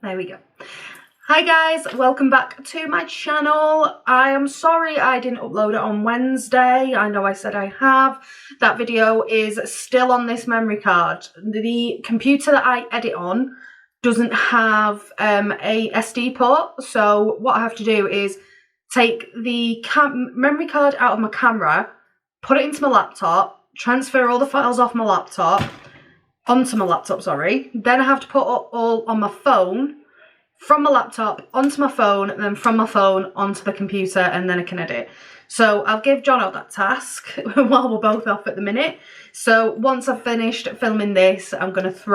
There we go. Hi guys, welcome back to my channel. I am sorry I didn't upload it on Wednesday. I know I said I have. That video is still on this memory card. The computer that I edit on doesn't have a SD port, so what I have to do is take the memory card out of my camera, put it into my laptop, transfer all the files off my laptop, onto my laptop, sorry. Then I have to put it all on my phone, from my laptop onto my phone, and then from my phone onto the computer, and then I can edit. So I'll give Jono that task while we're both off at the minute. So once I've finished filming this, once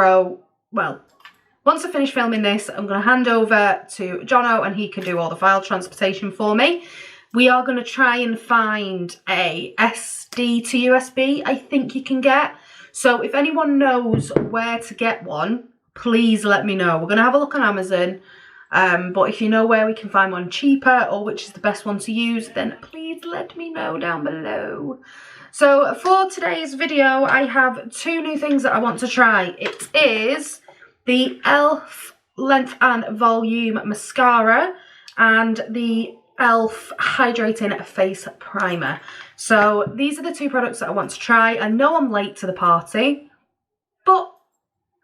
I finish filming this, I'm going to hand over to Jono and he can do all the file transportation for me. We are going to try and find a SD to USB I think you can get. So if anyone knows where to get one, please let me know. We're going to have a look on Amazon. But if you know where we can find one cheaper or which is the best one to use, then please let me know down below. So for today's video, I have two new things that I want to try. It is the E.L.F. Length and Volume Mascara and the E.L.F. Hydrating Face Primer. So these are the two products that I want to try. I know I'm late to the party, but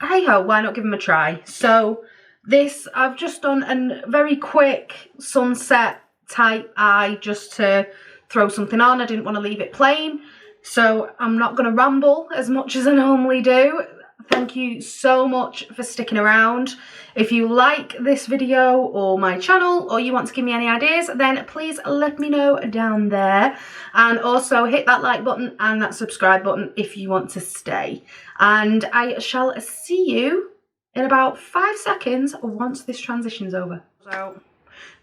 hey ho, why not give them a try? So this, I've just done a very quick sunset type eye just to throw something on. I didn't want to leave it plain, so I'm not going to ramble as much as I normally do. Thank you so much for sticking around. If you like this video or my channel, or you want to give me any ideas, then please let me know down there. And also hit that like button and that subscribe button if you want to stay. And I shall see you in about 5 seconds once this transition's over. So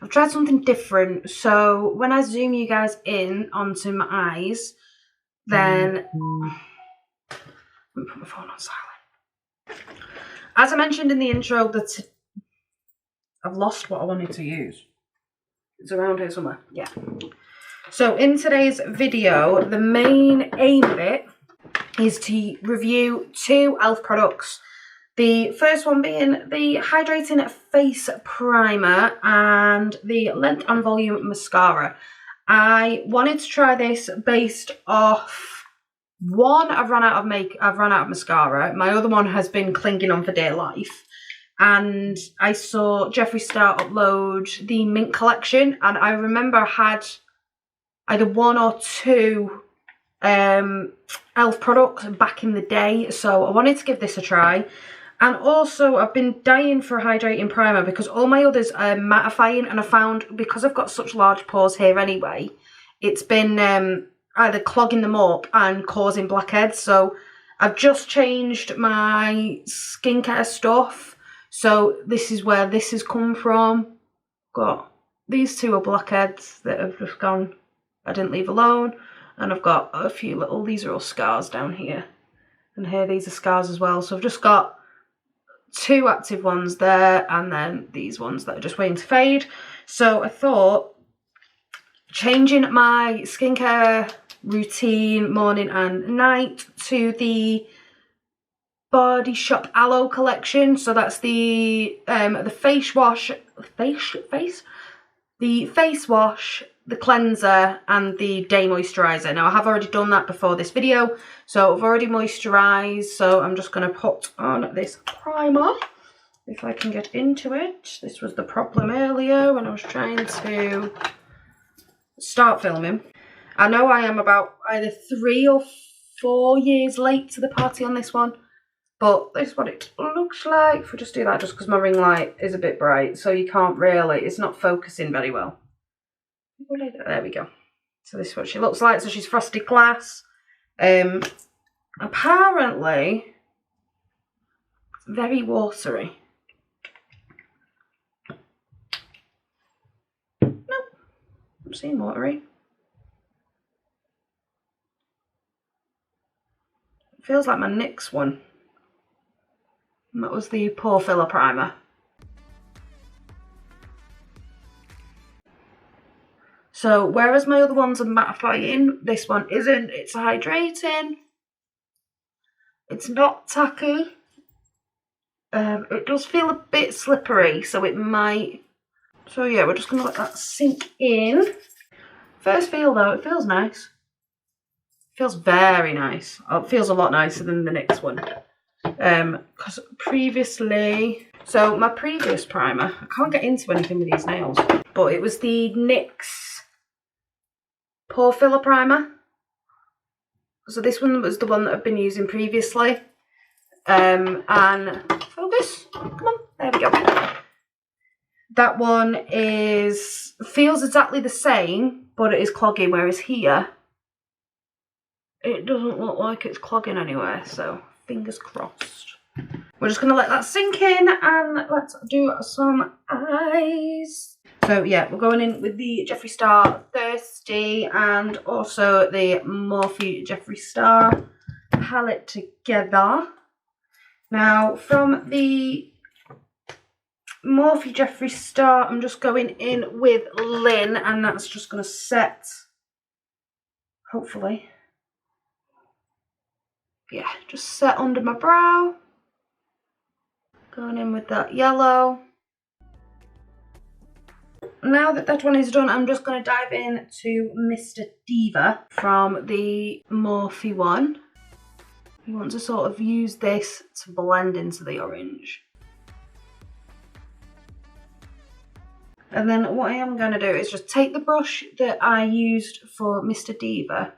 I've tried something different. So when I zoom you guys in onto my eyes, then let me put my phone on silent. As I mentioned in the intro, that I've lost what I wanted to use. It's around here somewhere. Yeah. So in today's video, the main aim of it is to review two E.L.F. products. The first one being the Hydrating Face Primer and the Length and Volume Mascara. I wanted to try this based off, one, I've run out of mascara. My other one has been clinging on for dear life. And I saw JEFREE Star upload the Mint collection, and I remember I had either one or two E.L.F. products back in the day, so I wanted to give this a try. And also I've been dying for a hydrating primer because all my others are mattifying, and I found because I've got such large pores here anyway, it's been either clogging them up and causing blackheads. So I've just changed my skincare stuff. So this is where this has come from. Got these two are blackheads that have just gone, I didn't leave alone. And I've got a few little, these are all scars down here. And here, these are scars as well. So I've just got two active ones there, and then these ones that are just waiting to fade. So I thought changing my skincare routine morning and night to the Body Shop Aloe collection. So that's the face wash, the cleanser, and the day moisturizer. Now I have already done that before this video, so I've already moisturized. So I'm just going to put on this primer if I can get into it. This was the problem earlier when I was trying to start filming. I know I am about either 3 or 4 years late to the party on this one, but this is what it looks like. If we just do that, just because my ring light is a bit bright, so you can't really, it's not focusing very well. There we go. So this is what she looks like. So she's frosted glass. Apparently very watery. Nope, I'm seeing watery. It feels like my NYX one. And that was the pore filler primer. So whereas my other ones are mattifying, this one isn't. It's hydrating. It's not tacky. It does feel a bit slippery, so it might... So yeah, we're just going to let that sink in. First feel though, it feels nice. It feels very nice. Oh, it feels a lot nicer than the NYX one. Because previously... So my previous primer, I can't get into anything with these nails, but it was the NYX Pore Filler Primer. So this one was the one that I've been using previously. And focus, come on, there we go. That one feels exactly the same, but it is clogging, whereas here, it doesn't look like it's clogging anywhere, so fingers crossed. We're just going to let that sink in and let's do some eyes. So yeah, we're going in with the Jeffree Star Thirsty and also the Morphe Jeffree Star palette together. Now from the Morphe Jeffree Star, I'm just going in with Lin, and that's just going to set, hopefully, yeah, just set under my brow. Going in with that yellow. Now that that one is done, I'm just going to dive in to Mr. Diva from the Morphe one. You want to sort of use this to blend into the orange. And then what I am going to do is just take the brush that I used for Mr. Diva.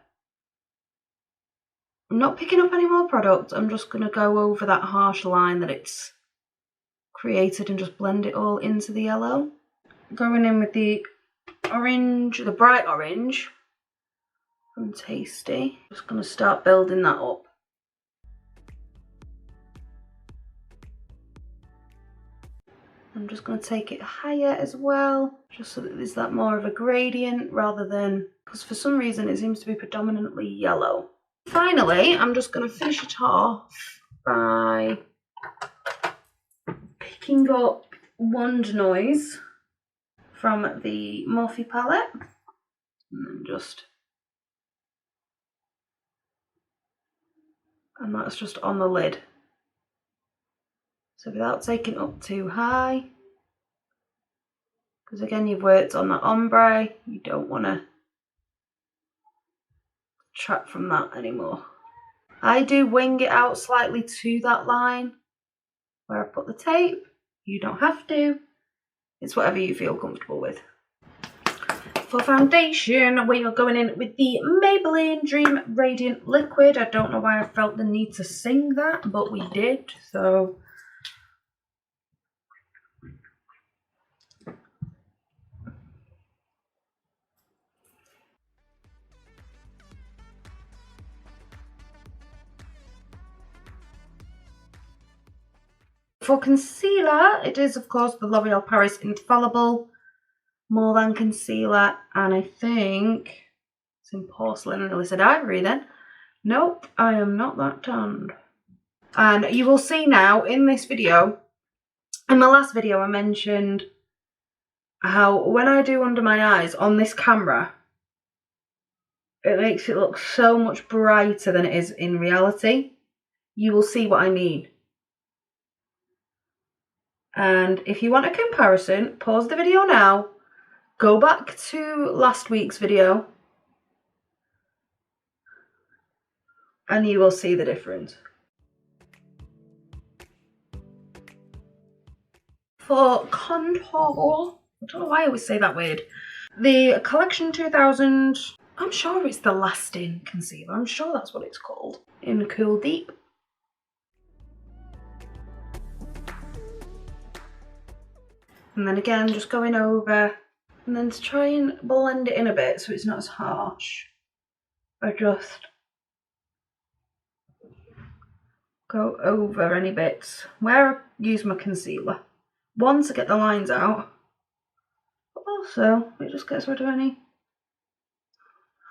I'm not picking up any more product, I'm just going to go over that harsh line that it's created and just blend it all into the yellow. Going in with the orange, the bright orange from Tasty. Just going to start building that up. I'm just going to take it higher as well, just so that there's that more of a gradient rather than, because for some reason it seems to be predominantly yellow. Finally, I'm just going to finish it off by picking up Wand Noise from the Morphe palette, and then and that's just on the lid. So without taking up too high, because again you've worked on that ombre, you don't want to detract from that anymore. I do wing it out slightly to that line where I put the tape. You don't have to. It's whatever you feel comfortable with. For foundation, we are going in with the Maybelline Dream Radiant Liquid. I don't know why I felt the need to sing that, but we did, so... For concealer, it is of course the L'Oreal Paris Infallible More Than Concealer, and I think it's in porcelain and illicit ivory then. Nope, I am not that tanned. And you will see now in this video, in my last video I mentioned how when I do under my eyes on this camera, it makes it look so much brighter than it is in reality. You will see what I mean. And if you want a comparison, pause the video now, go back to last week's video, and you will see the difference. For contour, I don't know why I always say that weird. The Collection 2000, I'm sure it's the Lasting Concealer, I'm sure that's what it's called, in Cool Deep. And then again, just going over, and then to try and blend it in a bit so it's not as harsh, I just go over any bits where I use my concealer. One, to get the lines out, but also it just gets rid of any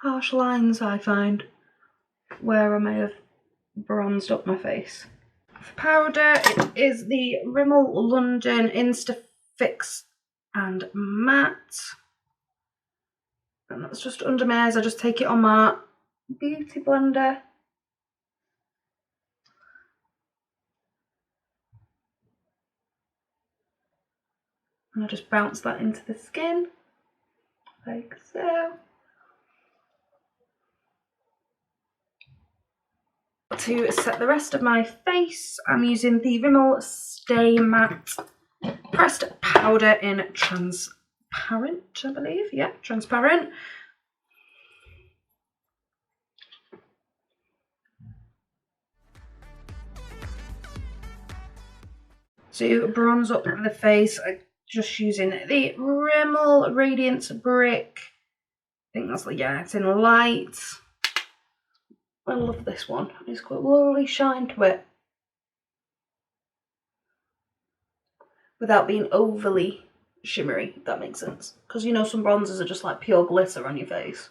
harsh lines I find where I may have bronzed up my face. For powder, it is the Rimmel London Insta Fix and Matte, and that's just under my eyes. I just take it on my beauty blender And I'll just bounce that into the skin, like so. To set the rest of my face, I'm using the RIMMEL Stay Matte Pressed Powder in Transparent, I believe. Yeah, Transparent. To bronze up the face, I'm just using the RIMMEL Radiance Brick. I think that's, yeah, it's in light. I love this one. It's got a lovely shine to it. Without being overly shimmery, if that makes sense. Because you know some bronzers are just like pure glitter on your face.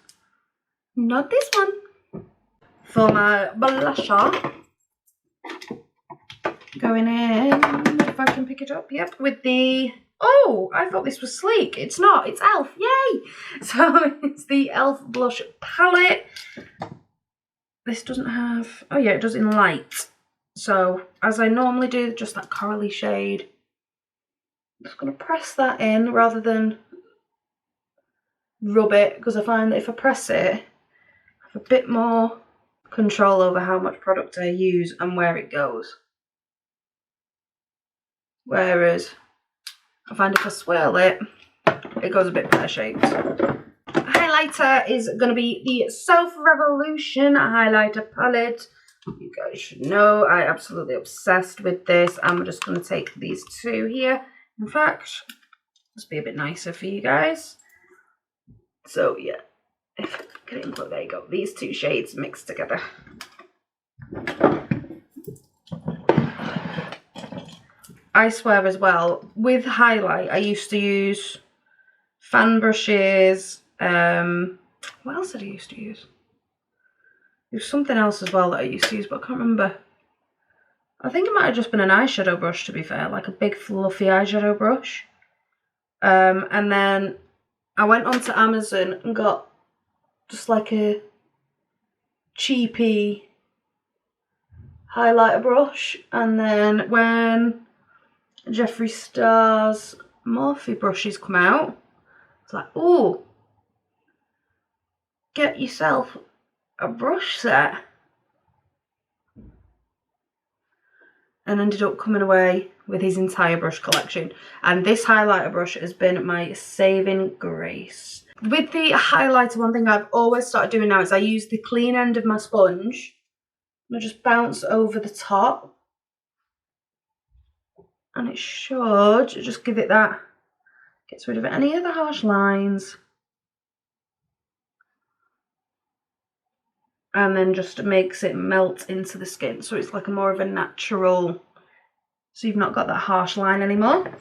Not this one. For my blusher, going in, if I can pick it up, yep, with the, oh, I thought this was sleek. It's not, it's E.L.F, yay! So it's the E.L.F blush palette. This doesn't have, oh yeah, it does in light. So as I normally do, just that corally shade. I'm just going to press that in rather than rub it, because I find that if I press it, I have a bit more control over how much product I use and where it goes. Whereas I find if I swirl it, it goes a bit pear-shaped. Highlighter is going to be the Self Revolution highlighter palette. You guys should know I'm absolutely obsessed with this. I'm just going to take these two here. In fact, let's be a bit nicer for you guys. So yeah, if I get it in, there you go. These two shades mixed together. I swear as well, with highlight, I used to use fan brushes. What else did I used to use? There's something else as well that I used to use, but I can't remember. I think it might have just been an eyeshadow brush, to be fair, like a big fluffy eyeshadow brush. And then I went onto Amazon and got just like a cheapy highlighter brush. And then when JEFREE Star's Morphe brushes come out, it's like, oh, get yourself a brush set. And ended up coming away with his entire brush collection. And this highlighter brush has been my saving grace. With the highlighter, one thing I've always started doing now is I use the clean end of my sponge and I just bounce over the top. And it should just give it that, gets rid of any of the harsh lines. And then just makes it melt into the skin. So it's like a more of a natural, so you've not got that harsh line anymore.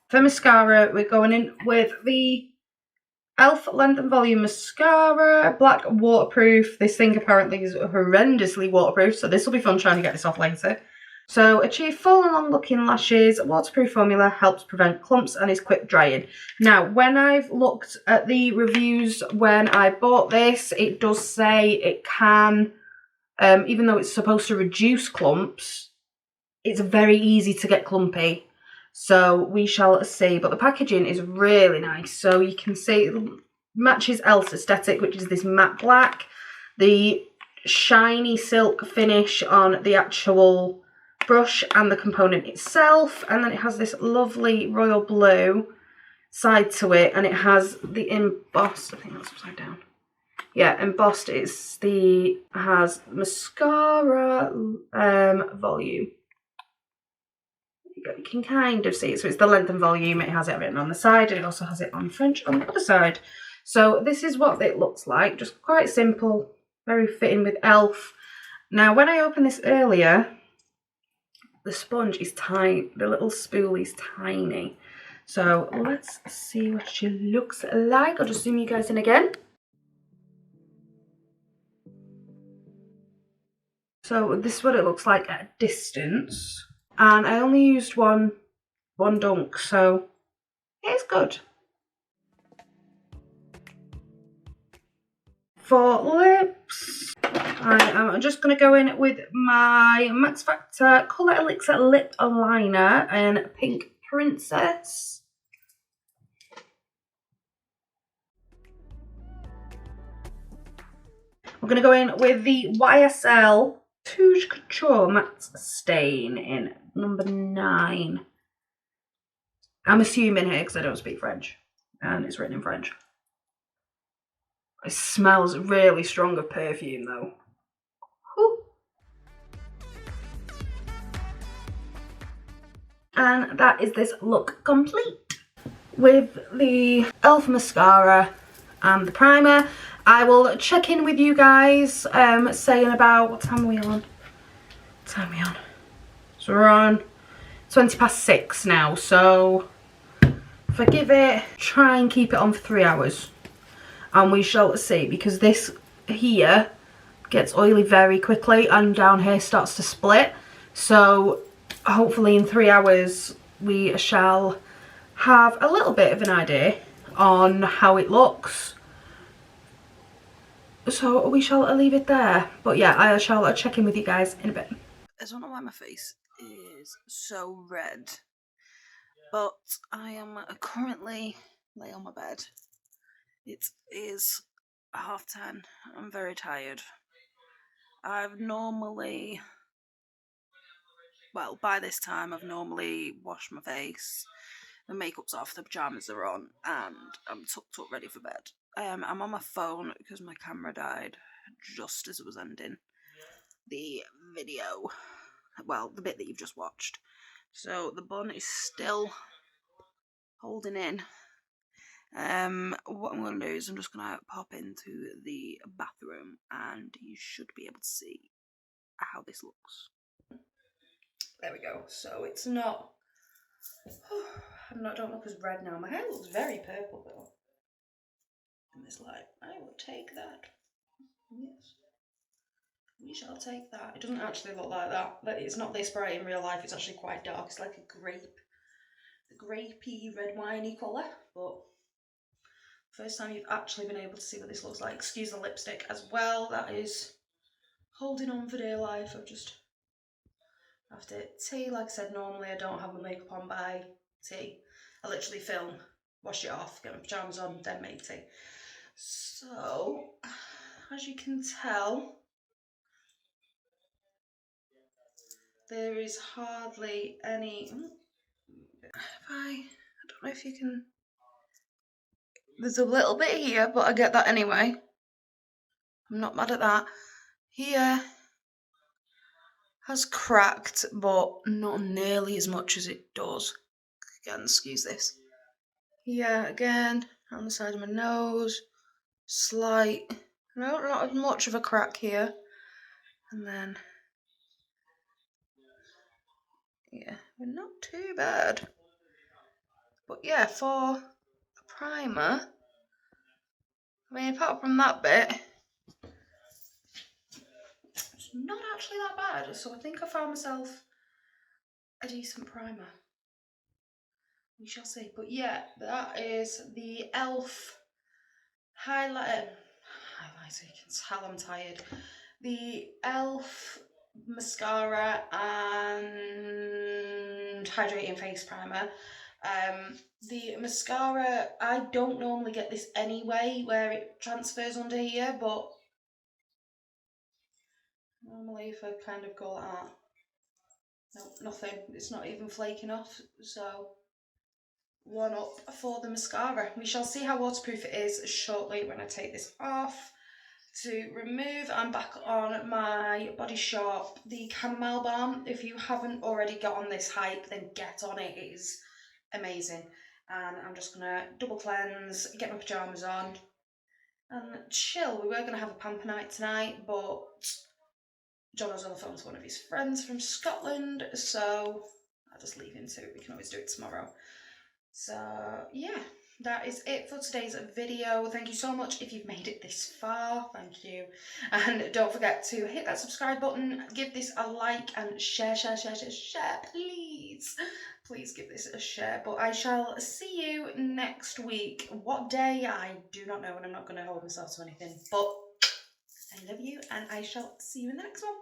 For mascara, we're going in with the E.L.F Lengthen Volume Mascara, black waterproof. This thing apparently is horrendously waterproof, so this will be fun trying to get this off later. So achieve full and long looking lashes, waterproof formula, helps prevent clumps and is quick drying. Now, when I've looked at the reviews when I bought this, it does say it can, even though it's supposed to reduce clumps, it's very easy to get clumpy. So we shall see. But the packaging is really nice. So you can see it matches E.L.F's aesthetic, which is this matte black. The shiny silk finish on the actual brush and the component itself. And then it has this lovely royal blue side to it. And it has the embossed, I think that's upside down. Yeah, embossed is the, has mascara volume. You can kind of see it. So it's the Lengthen Volume. It has it written on the side and it also has it on French on the other side. So this is what it looks like. Just quite simple, very fitting with E.L.F. Now, when I opened this earlier, the sponge is tiny. The little spool is tiny. So let's see what she looks like. I'll just zoom you guys in again. So this is what it looks like at a distance. And I only used one dunk, so it's good. For lips, I am just going to go in with my Max Factor Colour Elixir Lip Liner in Pink Princess. We're going to go in with the YSL Tatouage Couture Matte Stain in number 9. I'm assuming here because I don't speak French and it's written in French. It smells really strong of perfume though. Whew. And that is this look complete. With the E.L.F mascara and the primer, I will check in with you guys saying about, what time are we on? What time are we on? So we're on 20 past 6 now, so if I give it, try and keep it on for 3 hours. And we shall see, because this here gets oily very quickly and down here starts to split. So hopefully in 3 hours we shall have a little bit of an idea on how it looks. So we shall leave it there. But yeah, I shall check in with you guys in a bit. I don't know why my face is so red, but I am currently lay on my bed. It is 10:30. I'm very tired. I've normally, well, by this time I've normally washed my face, the makeup's off, the pyjamas are on, and I'm tucked up ready for bed. I'm on my phone because my camera died just as it was ending the video. Well, the bit that you've just watched. So the bun is still holding in. What I'm going to do is I'm just going to pop into the bathroom and you should be able to see how this looks. There we go. So it's not, don't look as red now. My hair looks very purple though in this light. I will take that. Yes. We shall take that. It doesn't actually look like that. It's not this bright in real life. It's actually quite dark. It's like a grape. The grapey, red winey colour, but first time you've actually been able to see what this looks like. Excuse the lipstick as well, that is holding on for dear life. I've just after tea, like I said, normally I don't have my makeup on by tea. I literally film, wash it off, get my pyjamas on, then make tea. So, as you can tell, there is hardly any, I don't know if you can, there's a little bit here, but I get that anyway. I'm not mad at that. Here has cracked, but not nearly as much as it does. Again, excuse this. Here again, on the side of my nose, slight, no, not as much of a crack here. And then, yeah, we're not too bad. But yeah, for a primer, I mean, apart from that bit, it's not actually that bad. So I think I found myself a decent primer. We shall see. But yeah, that is the E.L.F highlighter. You can tell I'm tired. The E.L.F mascara and hydrating face primer. The mascara, I don't normally get this anyway, where it transfers under here, but normally if I kind of go like that, no, nothing. It's not even flaking off, so one up for the mascara. We shall see how waterproof it is shortly when I take this off. To remove, I'm back on my Body Shop, the Chamomile Balm. If you haven't already got on this hype, then get on it. It is amazing. And I'm just going to double cleanse, get my pyjamas on, and chill. We were going to have a pamper night tonight, but John was on the phone to one of his friends from Scotland, so I'll just leave him to it. We can always do it tomorrow. So yeah, that is it for today's video. Thank you so much if you've made it this far. Thank you. And don't forget to hit that subscribe button, give this a like, and share, please. Please give this a share. But I shall see you next week. What day? I do not know, and I'm not going to hold myself to anything. But I love you, and I shall see you in the next one.